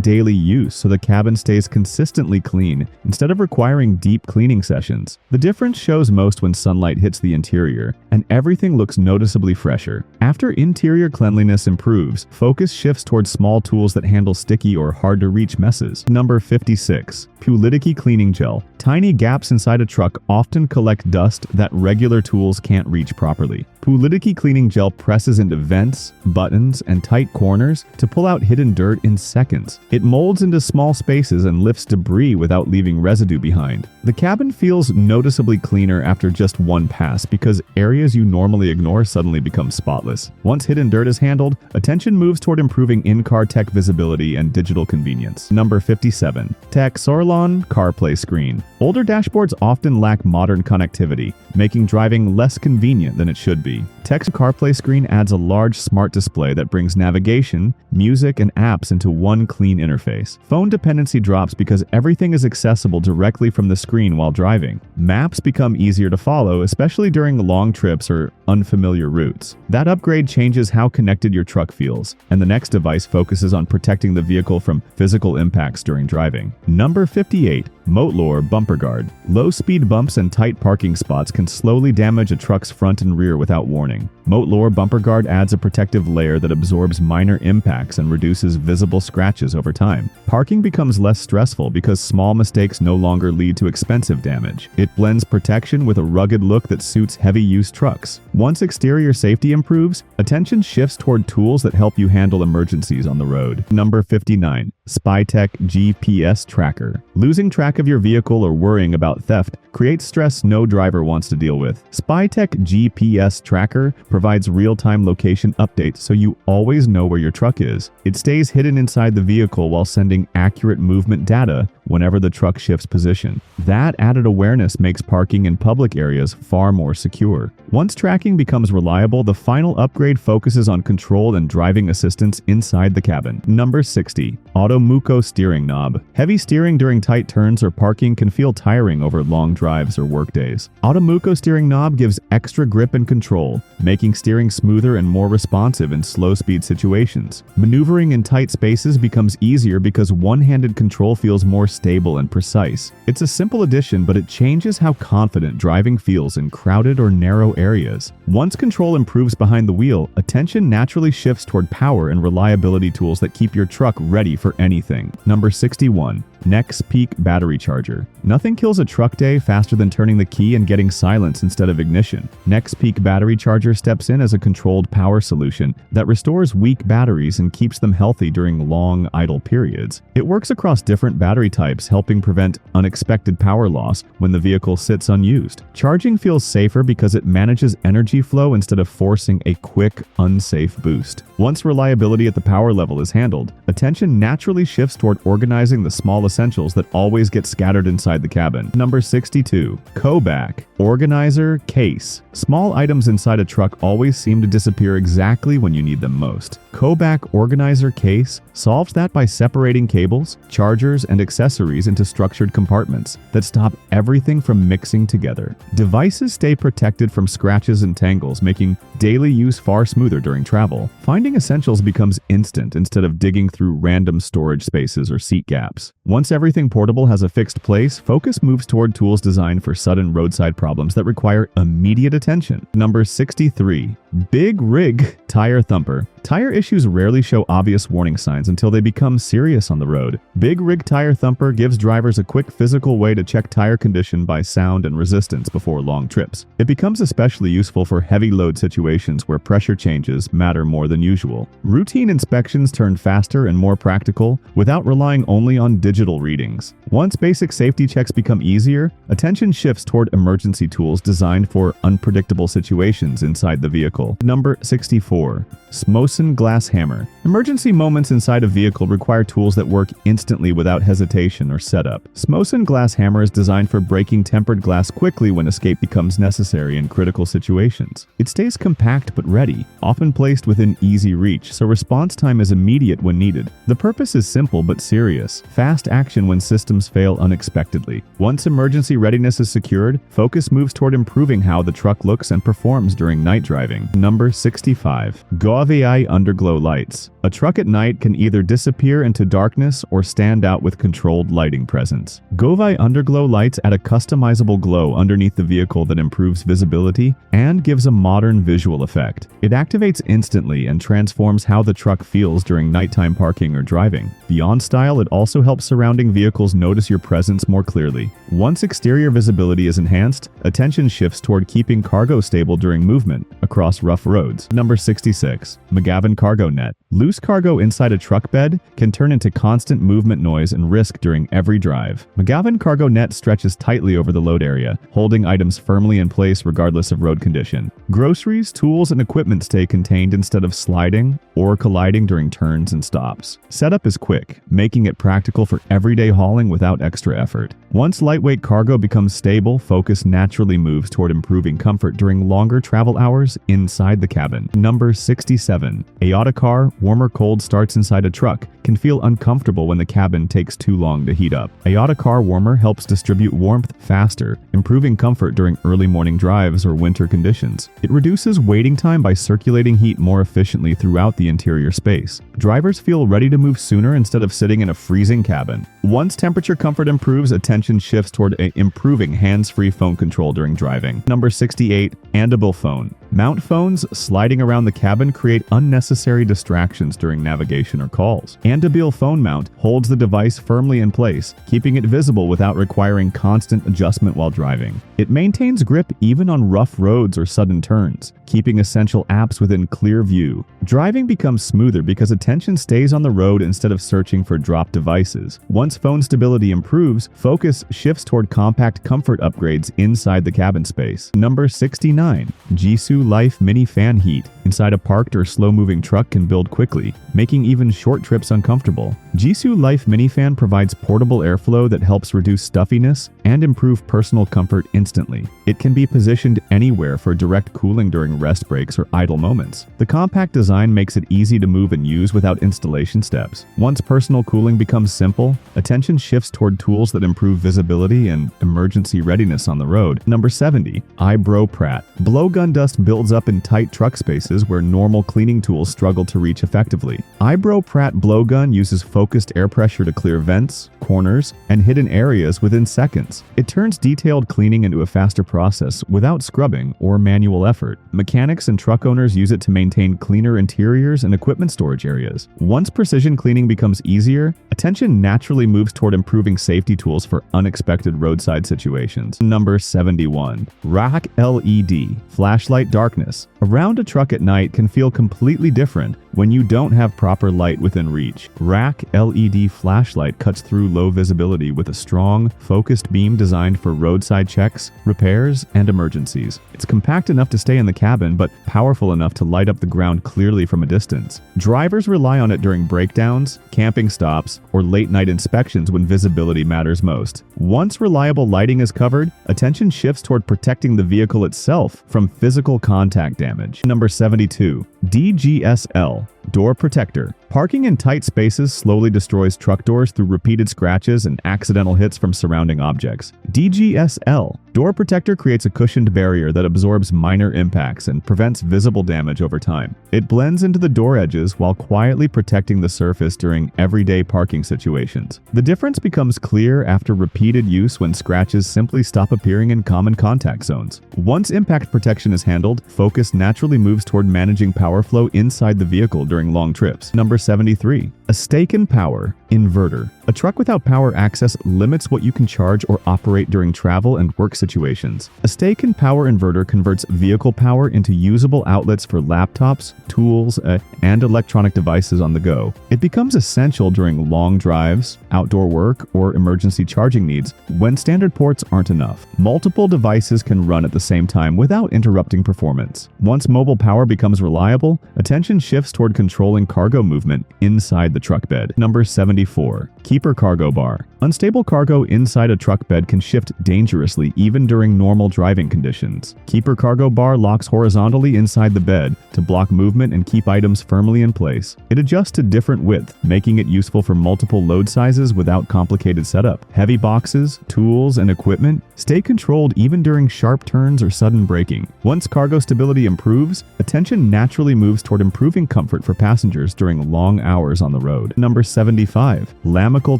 daily use so the cabin stays consistently clean instead of requiring deep cleaning sessions. The difference shows most when sunlight hits the interior, and everything looks noticeably fresher. After interior cleanliness improves, focus shifts towards small tools that handle sticky or hard-to-reach messes. Number 56. Pulidiki Cleaning Gel. Tiny gaps inside a truck often collect dust that regular tools can't reach properly. Pulidiki Cleaning Gel presses into vents, buttons, and tight corners to pull out hidden dirt in seconds. It molds into small spaces and lifts debris without leaving residue behind. The cabin feels noticeably cleaner after just one pass because areas you normally ignore suddenly become spotless. Once hidden dirt is handled, attention moves toward improving in-car tech visibility and digital convenience. Number 57. Texorlon CarPlay Screen. Older dashboards often lack modern connectivity, making driving less convenient than it should be. Tex's CarPlay screen adds a large smart display that brings navigation, music, and apps into one clean interface. Phone dependency drops because everything is accessible directly from the screen while driving. Maps become easier to follow, especially during long trips or unfamiliar routes. That upgrade changes how connected your truck feels, and the next device focuses on protecting the vehicle from physical impacts during driving. Number 58. Motlore Bumper Guard. Low-speed bumps and tight parking spots can slowly damage a truck's front and rear without warning. Motlore Bumper Guard adds a protective layer that absorbs minor impacts and reduces visible scratches over time. Parking becomes less stressful because small mistakes no longer lead to expensive damage. It blends protection with a rugged look that suits heavy-use trucks. Once exterior safety improves, attention shifts toward tools that help you handle emergencies on the road. Number 59. Spytech GPS Tracker. Losing track of your vehicle or worrying about theft creates stress no driver wants to deal with. Spytech GPS Tracker provides real-time location updates so you always know where your truck is. It stays hidden inside the vehicle while sending accurate movement data whenever the truck shifts position. That added awareness makes parking in public areas far more secure. Once tracking becomes reliable, the final upgrade focuses on control and driving assistance inside the cabin. Number 60. Automuko Steering Knob. Heavy steering during tight turns or parking can feel tiring over long drives or work days. Automuko Steering Knob gives extra grip and control, making steering smoother and more responsive in slow-speed situations. Maneuvering in tight spaces becomes easier because one-handed control feels more stable and precise. It's a simple addition, but it changes how confident driving feels in crowded or narrow areas. Once control improves behind the wheel, feel, attention naturally shifts toward power and reliability tools that keep your truck ready for anything. Number 61. Nexpeak Battery Charger. Nothing kills a truck day faster than turning the key and getting silence instead of ignition. Nexpeak Battery Charger steps in as a controlled power solution that restores weak batteries and keeps them healthy during long idle periods. It works across different battery types, helping prevent unexpected power loss when the vehicle sits unused. Charging feels safer because it manages energy flow instead of forcing a quick, unsafe boost. Once reliability at the power level is handled, attention naturally shifts toward organizing the small essentials that always get scattered inside the cabin. Number 62. Kobak Organizer Case. Small items inside a truck always seem to disappear exactly when you need them most. Kobak Organizer Case solves that by separating cables, chargers, and accessories into structured compartments that stop everything from mixing together. Devices stay protected from scratches and tangles, making daily use far smoother during travel. Finding essentials becomes instant instead of digging through random storage spaces or seat gaps. Once everything portable has a fixed place, focus moves toward tools designed for sudden roadside problems that require immediate attention. Number 63. Big Rig Tire Thumper. Tire issues rarely show obvious warning signs until they become serious on the road. Big Rig Tire Thumper gives drivers a quick physical way to check tire condition by sound and resistance before long trips. It becomes especially useful for heavy load situations where pressure changes matter more than usual. Routine inspections turn faster and more practical without relying only on digital readings. Once basic safety checks become easier, attention shifts toward emergency tools designed for unpredictable situations inside the vehicle. Number 64. Smosen Glass Hammer. Emergency moments inside a vehicle require tools that work instantly without hesitation or setup. Smosen Glass Hammer is designed for breaking tempered glass quickly when escape becomes necessary in critical situations. It stays compact but ready, often placed within easy reach, so response time is immediate when needed. The purpose is simple but serious: fast action when systems fail unexpectedly. Once emergency readiness is secured, focus moves toward improving how the truck looks and performs during night driving. Number 65. Govai Underglow Lights. A truck at night can either disappear into darkness or stand out with controlled lighting presence. Govai Underglow lights add a customizable glow underneath the vehicle that improves visibility and gives a modern visual effect. It activates instantly and transforms how the truck feels during nighttime parking or driving. Beyond style, it also helps surrounding vehicles notice your presence more clearly. Once exterior visibility is enhanced, attention shifts toward keeping cargo stable during movement across rough roads. Number 66. McGavin Cargo Net. Loose cargo inside a truck bed can turn into constant movement noise and risk during every drive. McGavin Cargo Net stretches tightly over the load area, holding items firmly in place regardless of road condition. Groceries, tools, and equipment stay contained instead of sliding or colliding during turns and stops. Setup is quick, making it practical for everyday hauling without extra effort. Once lightweight cargo becomes stable, focus naturally moves toward improving comfort during longer travel hours inside the cabin. Number 67. Aeoticar Warmer Cold starts inside a truck can feel uncomfortable when the cabin takes too long to heat up. Aeoticar Warmer helps distribute warmth faster, improving comfort during early morning drives or winter conditions. It reduces waiting time by circulating heat more efficiently throughout the interior space. Drivers feel ready to move sooner instead of sitting in a freezing cabin. Once temperature comfort improves, attention shifts toward improving hands-free phone control during driving. Number 68. Andable Phone. Mount phones sliding around the cabin create unnecessary distractions during navigation or calls. Andable phone mount holds the device firmly in place, keeping it visible without requiring constant adjustment while driving. It maintains grip even on rough roads or sudden turns, keeping essential apps within clear view. Driving becomes smoother because attention stays on the road instead of searching for dropped devices. Once phone stability improves, focus shifts toward compact comfort upgrades inside the cabin space. Number 69. Jisoo Life Mini Fan Heat. Inside a parked or slow-moving truck can build quickly, making even short trips uncomfortable. Jisoo Life Mini Fan provides portable airflow that helps reduce stuffiness and improve personal comfort instantly. It can be positioned anywhere for direct cooling during rest breaks or idle moments. The compact design makes it easy to move and use without installation steps. Once personal cooling becomes simple, attention shifts toward tools that improve visibility and emergency readiness on the road. Number 70. Eyebrow Pratt. Blowgun dust builds up in tight truck spaces where normal cleaning tools struggle to reach effectively. Ibro Pratt blowgun uses focused air pressure to clear vents, corners, and hidden areas within seconds. It turns detailed cleaning into a faster process without scrubbing or manual effort. Mechanics and truck owners use it to maintain cleaner interiors and equipment storage areas. Once precision cleaning becomes easier, attention naturally moves toward improving safety tools for unexpected roadside situations. Number 71. Rack LED Flashlight Darkness. Around a truck at night can feel completely different when you don't have proper light within reach. Rack LED flashlight cuts through low visibility with a strong, focused beam designed for roadside checks, repairs, and emergencies. It's compact enough to stay in the cabin, but powerful enough to light up the ground clearly from a distance. Drivers rely on it during breakdowns, camping stops, or late-night inspections when visibility matters most. Once reliable lighting is covered, attention shifts toward protecting the vehicle itself from physical contact damage. Number 72. DGSL Door Protector. Parking in tight spaces slowly destroys truck doors through repeated scratches and accidental hits from surrounding objects. DGSL Door Protector creates a cushioned barrier that absorbs minor impacts and prevents visible damage over time. It blends into the door edges while quietly protecting the surface during everyday parking situations. The difference becomes clear after repeated use when scratches simply stop appearing in common contact zones. Once impact protection is handled, focus naturally moves toward managing power flow inside the vehicle during long trips. Number 73. A Stake Power Inverter. A truck without power access limits what you can charge or operate during travel and work situations. A Stake Power Inverter converts vehicle power into usable outlets for laptops, tools, and electronic devices on the go. It becomes essential during long drives, outdoor work, or emergency charging needs when standard ports aren't enough. Multiple devices can run at the same time without interrupting performance. Once mobile power becomes reliable, attention shifts toward controlling cargo movement inside the truck bed. Number 74. Keeper Cargo Bar. Unstable cargo inside a truck bed can shift dangerously even during normal driving conditions. Keeper Cargo Bar locks horizontally inside the bed to block movement and keep items firmly in place. It adjusts to different width, making it useful for multiple load sizes without complicated setup. Heavy boxes, tools, and equipment stay controlled even during sharp turns or sudden braking. Once cargo stability improves, attention naturally moves toward improving comfort for passengers during long hours on the road. Number 75. Lamical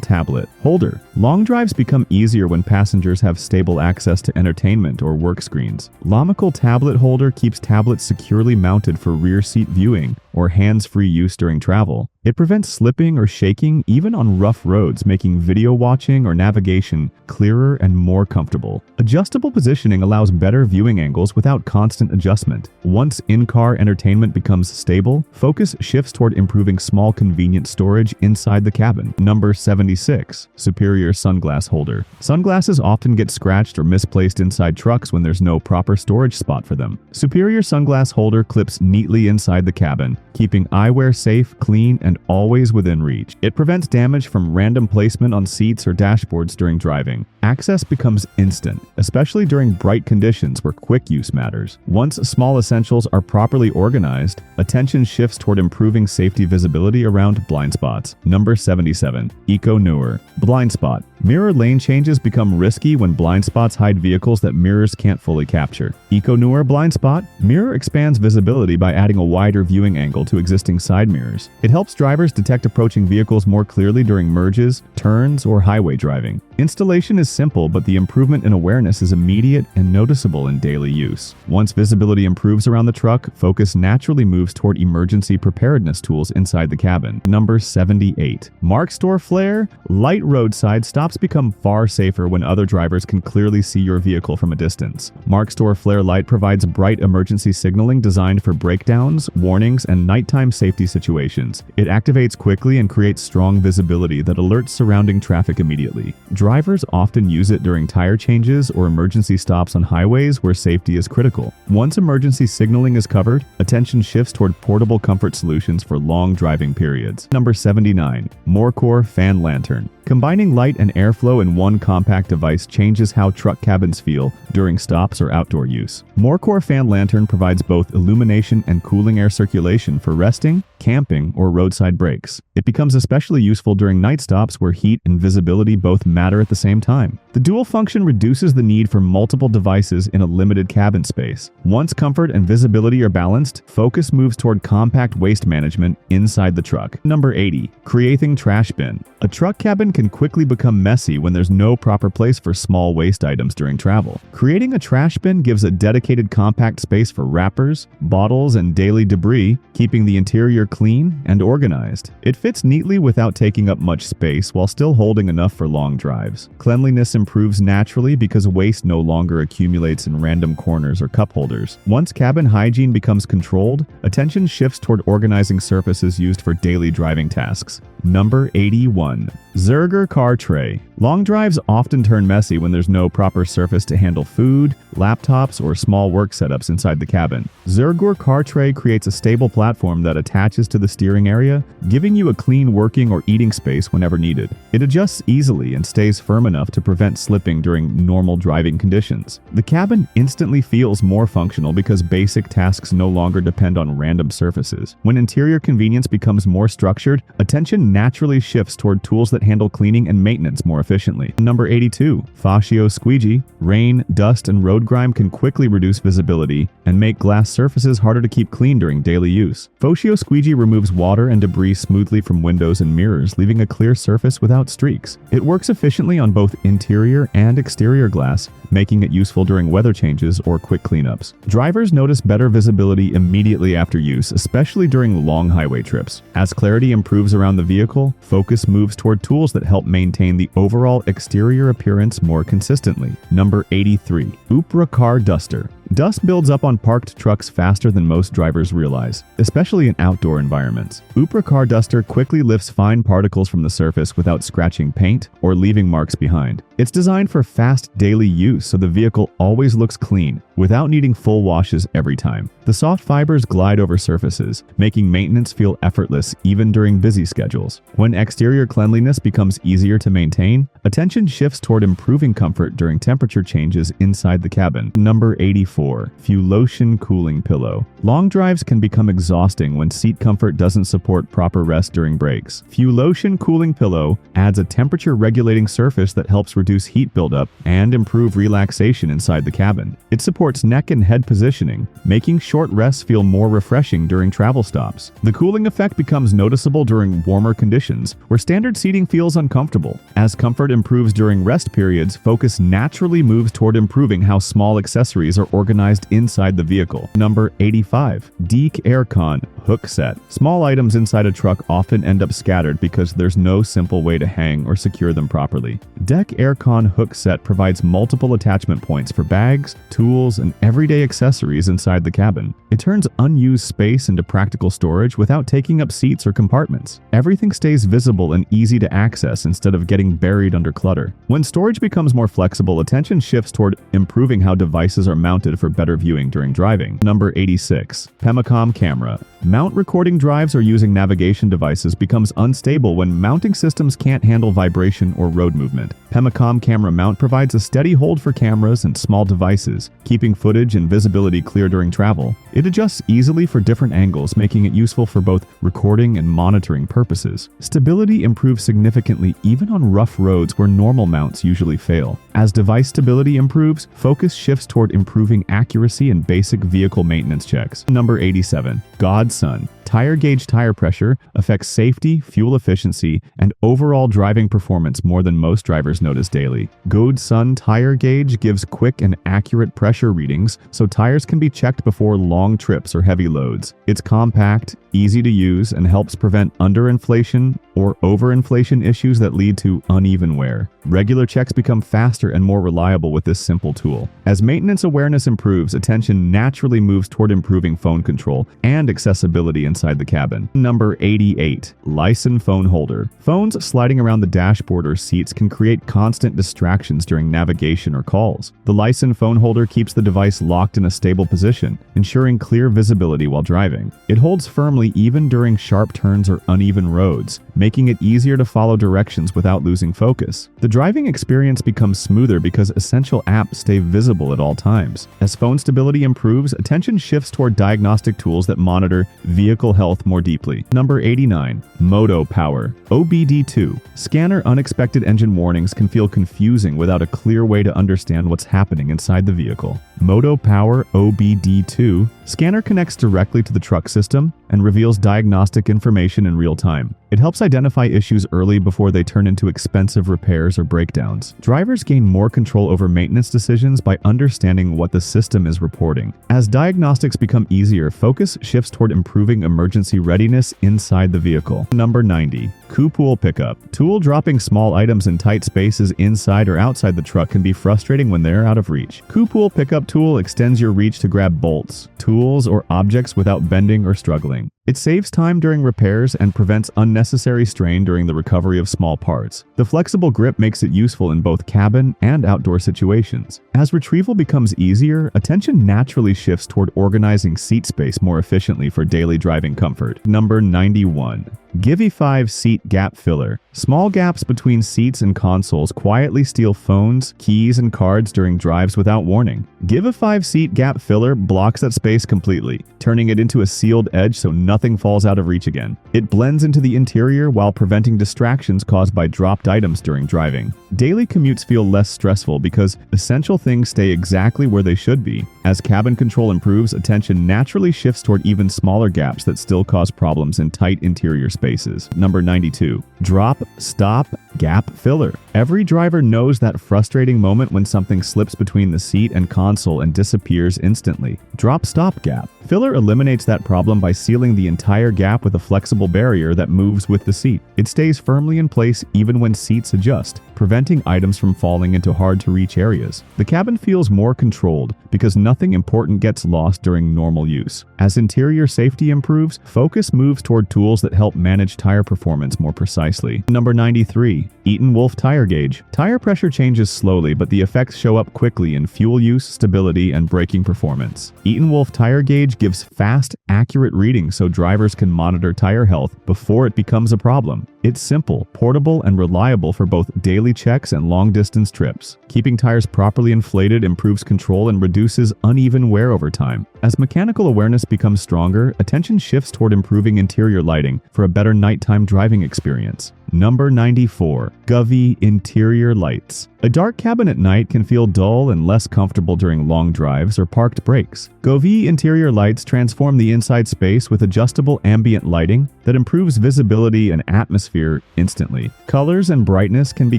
Tablet Holder. Long drives become easier when passengers have stable access to entertainment or work screens. Lamical Tablet Holder keeps tablets securely mounted for rear seat viewing or hands-free use during travel. It prevents slipping or shaking even on rough roads, making video watching or navigation clearer and more comfortable. Adjustable positioning allows better viewing angles without constant adjustment. Once in-car entertainment becomes stable, focus shifts toward improving small convenient storage inside the cabin. Number 76. Superior Sunglass Holder. Sunglasses often get scratched or misplaced inside trucks when there's no proper storage spot for them. Superior Sunglass Holder clips neatly inside the cabin, keeping eyewear safe, clean, and always within reach. It prevents damage from random placement on seats or dashboards during driving. Access becomes instant, especially during bright conditions where quick use matters. Once small essentials are properly organized, attention shifts toward improving safety visibility around blind spots. Number 77. Eco-Newer Blind Spot. Mirror lane changes become risky when blind spots hide vehicles that mirrors can't fully capture. Eco-Newer Blind Spot. Mirror expands visibility by adding a wider viewing angle to existing side mirrors. It helps drivers detect approaching vehicles more clearly during merges, turns, or highway driving. Installation is simple, but the improvement in awareness is immediate and noticeable in daily use. Once visibility improves around the truck, focus naturally moves toward emergency preparedness tools inside the cabin. Number 78. Mark Store Flare. Light roadside stops become far safer when other drivers can clearly see your vehicle from a distance. Mark Store Flare Light provides bright emergency signaling designed for breakdowns, warnings, and nighttime safety situations. It activates quickly and creates strong visibility that alerts surrounding traffic immediately. Drivers often use it during tire changes or emergency stops on highways where safety is critical. Once emergency signaling is covered, attention shifts toward portable comfort solutions for long driving periods. Number 79. Morecore Fan Lantern. Combining light and airflow in one compact device changes how truck cabins feel during stops or outdoor use. Morecore Fan Lantern provides both illumination and cooling air circulation for resting, camping, or roadside breaks. It becomes especially useful during night stops where heat and visibility both matter at the same time. The dual function reduces the need for multiple devices in a limited cabin space. Once comfort and visibility are balanced, focus moves toward compact waste management inside the truck. Number 80. Creating trash bin. A truck cabin can quickly become messy when there's no proper place for small waste items during travel. Creating a trash bin gives a dedicated compact space for wrappers, bottles, and daily debris, keeping the interior clean and organized. It fits neatly without taking up much space while still holding enough for long drives. Cleanliness improves naturally because waste no longer accumulates in random corners or cup holders. Once cabin hygiene becomes controlled, attention shifts toward organizing surfaces used for daily driving tasks. Number 81. Xukey Car Tray. Long drives often turn messy when there's no proper surface to handle food, laptops, or small work setups inside the cabin. Xukey Car Tray creates a stable platform that attaches to the steering area, giving you a clean working or eating space whenever needed. It adjusts easily and stays firm enough to prevent slipping during normal driving conditions. The cabin instantly feels more functional because basic tasks no longer depend on random surfaces. When interior convenience becomes more structured, attention naturally shifts toward tools that handle cleaning and maintenance more efficiently. Number 82. Fascio Squeegee. Rain, dust, and road grime can quickly reduce visibility and make glass surfaces harder to keep clean during daily use. Fascio Squeegee removes water and debris smoothly from windows and mirrors, leaving a clear surface without streaks. It works efficiently on both interior and exterior glass, making it useful during weather changes or quick cleanups. Drivers notice better visibility immediately after use, especially during long highway trips. As clarity improves around the vehicle, focus moves toward tools that help maintain the overall exterior appearance more consistently. Number 83. Oedro Car Duster. Dust builds up on parked trucks faster than most drivers realize, especially in outdoor environments. Oedro Car Duster quickly lifts fine particles from the surface without scratching paint or leaving marks behind. It's designed for fast daily use so the vehicle always looks clean, without needing full washes every time. The soft fibers glide over surfaces, making maintenance feel effortless even during busy schedules. When exterior cleanliness becomes easier to maintain, attention shifts toward improving comfort during temperature changes inside the cabin. Number 84. Flowkottu Cooling Pillow. Long drives can become exhausting when seat comfort doesn't support proper rest during breaks. Flowkottu Cooling Pillow adds a temperature-regulating surface that helps reduce heat buildup and improve relaxation inside the cabin. It supports neck and head positioning, making short rests feel more refreshing during travel stops. The cooling effect becomes noticeable during warmer conditions, where standard seating feels uncomfortable. As comfort improves during rest periods, focus naturally moves toward improving how small accessories are organized inside the vehicle. Number 85. Dithoko Aircon Hooke Set. Small items inside a truck often end up scattered because there's no simple way to hang or secure them properly. Dithoko Aircon Hooke Set provides multiple attachment points for bags, tools, and everyday accessories inside the cabin. It turns unused space into practical storage without taking up seats or compartments. Everything stays visible and easy to access instead of getting buried under clutter. When storage becomes more flexible, attention shifts toward improving how devices are mounted for better viewing during driving. Number 86. Kemimoto Camera. Mount recording drives or using navigation devices becomes unstable when mounting systems can't handle vibration or road movement. Kemimoto Camera Mount provides a steady hold for cameras and small devices, keeping footage and visibility clear during travel. It adjusts easily for different angles, making it useful for both recording and monitoring purposes. Stability improves significantly even on rough roads where normal mounts usually fail. As device stability improves, focus shifts toward improving accuracy and basic vehicle maintenance checks. Number 87. Godson. Tire gauge tire pressure affects safety, fuel efficiency, and overall driving performance more than most drivers notice daily. Godson tire gauge gives quick and accurate pressure readings so tires can be checked before long trips or heavy loads. It's compact, easy to use, and helps prevent underinflation or overinflation issues that lead to uneven wear. Regular checks become faster and more reliable with this simple tool. As maintenance awareness improves, attention naturally moves toward improving phone control and accessibility inside the cabin. Number 88. Lysen Phone Holder. Phones sliding around the dashboard or seats can create constant distractions during navigation or calls. The Lysen Phone Holder keeps the device locked in a stable position, ensuring clear visibility while driving. It holds firmly smoothly even during sharp turns or uneven roads, making it easier to follow directions without losing focus. The driving experience becomes smoother because essential apps stay visible at all times. As phone stability improves, attention shifts toward diagnostic tools that monitor vehicle health more deeply. Number 89. Moto Power OBD2. Scanner unexpected engine warnings can feel confusing without a clear way to understand what's happening inside the vehicle. Moto Power OBD2 scanner connects directly to the truck system and reveals diagnostic information in real time. It helps identify issues early before they turn into expensive repairs or breakdowns. Drivers gain more control over maintenance decisions by understanding what the system is reporting. As diagnostics become easier, focus shifts toward improving emergency readiness inside the vehicle. Number 90. Carpool Pickup. Tool dropping small items in tight spaces inside or outside the truck can be frustrating when they're out of reach. Carpool Pickup tool extends your reach to grab bolts, tools, or objects without bending or struggling. It saves time during repairs and prevents unnecessary strain during the recovery of small parts. The flexible grip makes it useful in both cabin and outdoor situations. As retrieval becomes easier, attention naturally shifts toward organizing seat space more efficiently for daily driving comfort. Number 91. Givify Seat Gap Filler. Small gaps between seats and consoles quietly steal phones, keys, and cards during drives without warning. Givify Seat Gap Filler blocks that space completely, turning it into a sealed edge so nothing falls out of reach again. It blends into the interior while preventing distractions caused by dropped items during driving. Daily commutes feel less stressful because essential things stay exactly where they should be. As cabin control improves, attention naturally shifts toward even smaller gaps that still cause problems in tight interior spaces. Number 92. Drop, Stop, Gap Filler. Every driver knows that frustrating moment when something slips between the seat and console and disappears instantly. Drop, Stop, Gap Filler eliminates that problem by sealing the entire gap with a flexible barrier that moves with the seat. It stays firmly in place even when seats adjust, preventing items from falling into hard-to-reach areas. The cabin feels more controlled because nothing important gets lost during normal use. As interior safety improves, focus moves toward tools that help manage tire performance more precisely. Number 93. Eaton Wolf Tire Gauge. Tire pressure changes slowly, but the effects show up quickly in fuel use, stability, and braking performance. Eaton Wolf Tire Gauge gives fast, accurate readings so drivers can monitor tire health before it becomes a problem. It's simple, portable, and reliable for both daily checks and long-distance trips. Keeping tires properly inflated improves control and reduces uneven wear over time. As mechanical awareness becomes stronger, attention shifts toward improving interior lighting for a better nighttime driving experience. Number 94. Govee Interior Lights. A dark cabin at night can feel dull and less comfortable during long drives or parked breaks. Govee Interior Lights transform the inside space with adjustable ambient lighting that improves visibility and atmosphere instantly. Colors and brightness can be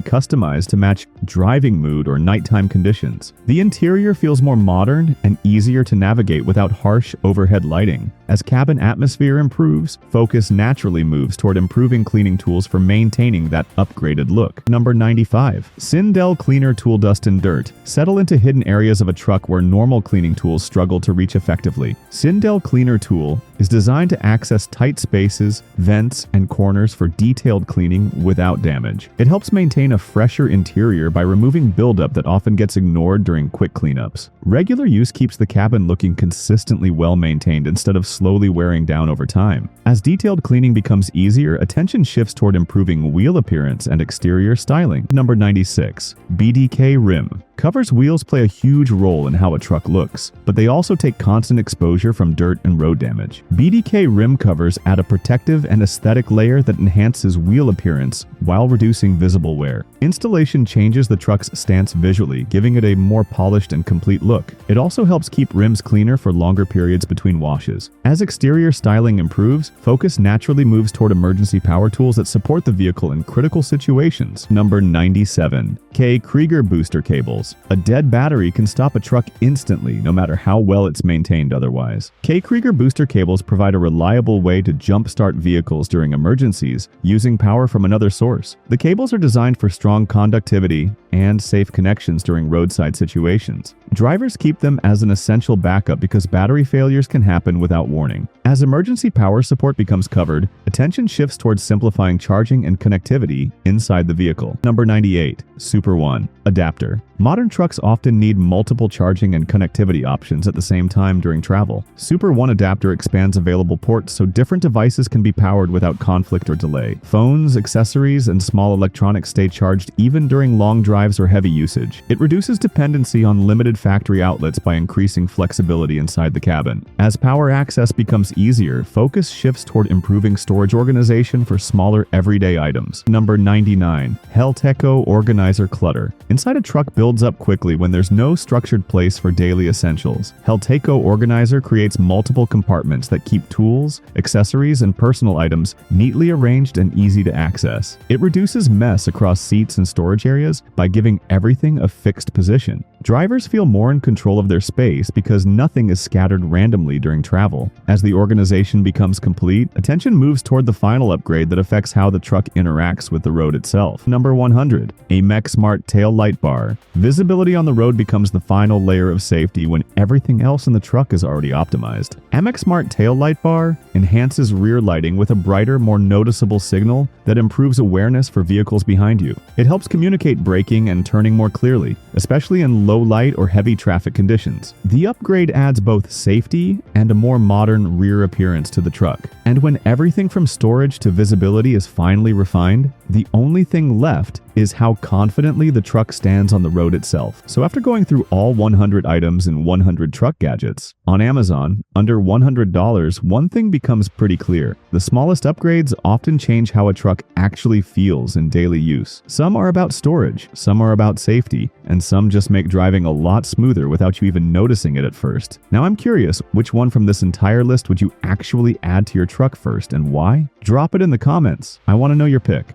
customized to match driving mood or nighttime conditions. The interior feels more modern and easier to navigate without harsh overhead lighting. As cabin atmosphere improves, focus naturally moves toward improving cleaning tools for maintaining that upgraded look. Number 95. Sindel Cleaner Tool Dust and Dirt. Settle into hidden areas of a truck where normal cleaning tools struggle to reach effectively. Sindel Cleaner Tool is designed to access tight spaces, vents, and corners for detailed cleaning without damage. It helps maintain a fresher interior by removing buildup that often gets ignored during quick cleanups. Regular use keeps the cabin looking consistently well maintained instead of slowly wearing down over time. As detailed cleaning becomes easier, attention shifts toward improving wheel appearance and exterior styling. Number 96. BDK Rim. Covers wheels play a huge role in how a truck looks, but they also take constant exposure from dirt and road damage. BDK rim covers add a protective and aesthetic layer that enhances wheel appearance while reducing visible wear. Installation changes the truck's stance visually, giving it a more polished and complete look. It also helps keep rims cleaner for longer periods between washes. As exterior styling improves, focus naturally moves toward emergency power tools that support the vehicle in critical situations. Number 97. K. Krieger Booster Cables. A dead battery can stop a truck instantly, no matter how well it's maintained otherwise. K. Krieger booster cables provide a reliable way to jumpstart vehicles during emergencies using power from another source. The cables are designed for strong conductivity and safe connections during roadside situations. Drivers keep them as an essential backup because battery failures can happen without warning. As emergency power support becomes covered, attention shifts towards simplifying charging and connectivity inside the vehicle. Number 98. Super One Adapter. Modern trucks often need multiple charging and connectivity options at the same time during travel. Super One adapter expands available ports so different devices can be powered without conflict or delay. Phones, accessories, and small electronics stay charged even during long drives or heavy usage. It reduces dependency on limited factory outlets by increasing flexibility inside the cabin. As power access becomes easier, focus shifts toward improving storage organization for smaller everyday items. Number 99. Dithoko Organizer Clutter. Inside a truck builds up quickly when there's no structured place for daily essentials. Dithoko Organizer creates multiple compartments that keep tools, accessories, and personal items neatly arranged and easy to access. It reduces mess across seats and storage areas by giving everything a fixed position. Drivers feel more in control of their space because nothing is scattered randomly during travel. As the organization becomes complete, attention moves toward the final upgrade that affects how the truck interacts with the road itself. Number 100. AMEC Smart Tail Light Bar. Visibility on the road becomes the final layer of safety when everything else in the truck is already optimized. AMEC Smart Tail Light Bar enhances rear lighting with a brighter, more noticeable signal that improves awareness for vehicles behind you. It helps communicate braking and turning more clearly, especially in low light or heavy traffic conditions. The upgrade adds both safety and a more modern rear appearance to the truck. And when everything from storage to visibility is finally refined, the only thing left is how confidently the truck stands on the road itself. So after going through all 100 items in 100 truck gadgets, on Amazon, under $100, one thing becomes pretty clear. The smallest upgrades often change how a truck actually feels in daily use. Some are about storage, some are about safety, and some just make driving a lot smoother without you even noticing it at first. Now I'm curious, which one from this entire list would you actually add to your truck first and why? Drop it in the comments. I want to know your pick.